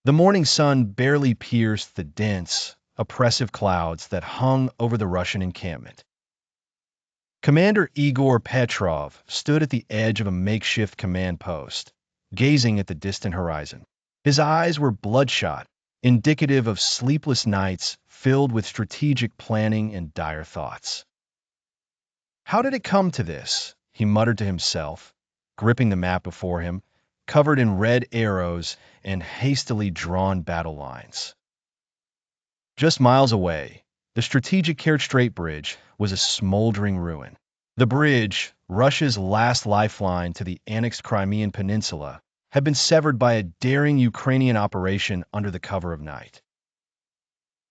The morning sun barely pierced the dense, oppressive clouds that hung over the Russian encampment. Commander Igor Petrov stood at the edge of a makeshift command post, gazing at the distant horizon. His eyes were bloodshot, indicative of sleepless nights filled with strategic planning and dire thoughts. How did it come to this? He muttered to himself, gripping the map before him, covered in red arrows and hastily drawn battle lines. Just miles away, the strategic Kerch Strait Bridge was a smoldering ruin. The bridge, Russia's last lifeline to the annexed Crimean Peninsula, had been severed by a daring Ukrainian operation under the cover of night.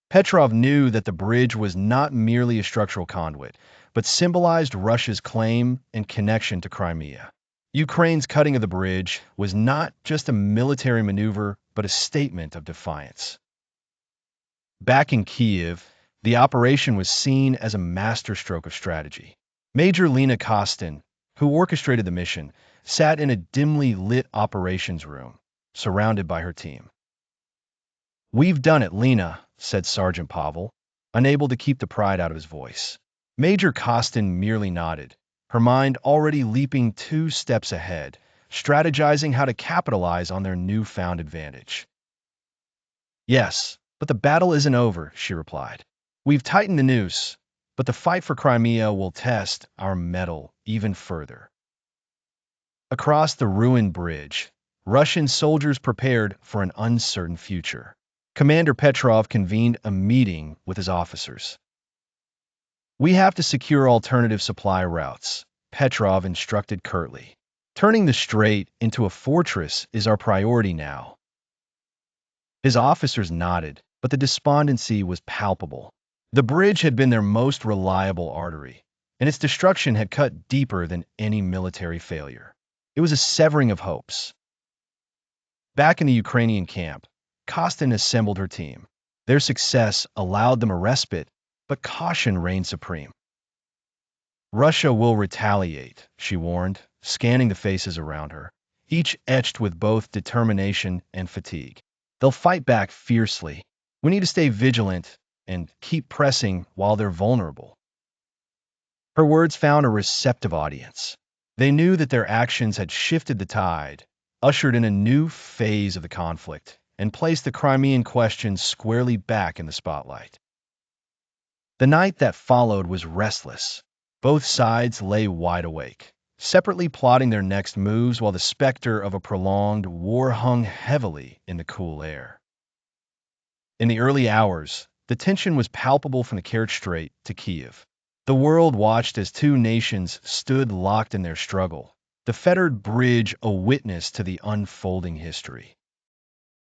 Petrov knew that the bridge was not merely a structural conduit, but symbolized Russia's claim and connection to Crimea. Ukraine's cutting of the bridge was not just a military maneuver, but a statement of defiance. Back in Kiev, the operation was seen as a masterstroke of strategy. Major Lena Kostin, who orchestrated the mission, sat in a dimly lit operations room, surrounded by her team. "We've done it, Lena," said Sergeant Pavel, unable to keep the pride out of his voice. Major Kostin merely nodded, her mind already leaping 2 steps ahead, strategizing how to capitalize on their newfound advantage. "Yes, but the battle isn't over," she replied. "We've tightened the noose, but the fight for Crimea will test our mettle even further." Across the ruined bridge, Russian soldiers prepared for an uncertain future. Commander Petrov convened a meeting with his officers. "We have to secure alternative supply routes," Petrov instructed curtly. "Turning the strait into a fortress is our priority now." His officers nodded, but the despondency was palpable. The bridge had been their most reliable artery, and its destruction had cut deeper than any military failure. It was a severing of hopes. Back in the Ukrainian camp, Kostin assembled her team. Their success allowed them a respite, but caution reigned supreme. "Russia will retaliate," she warned, scanning the faces around her, each etched with both determination and fatigue. "They'll fight back fiercely. We need to stay vigilant and keep pressing while they're vulnerable." Her words found a receptive audience. They knew that their actions had shifted the tide, ushered in a new phase of the conflict, and placed the Crimean question squarely back in the spotlight. The night that followed was restless. Both sides lay wide awake, separately plotting their next moves while the specter of a prolonged war hung heavily in the cool air. In the early hours, the tension was palpable from the Kerch Strait to Kiev. The world watched as two nations stood locked in their struggle, the fettered bridge a witness to the unfolding history.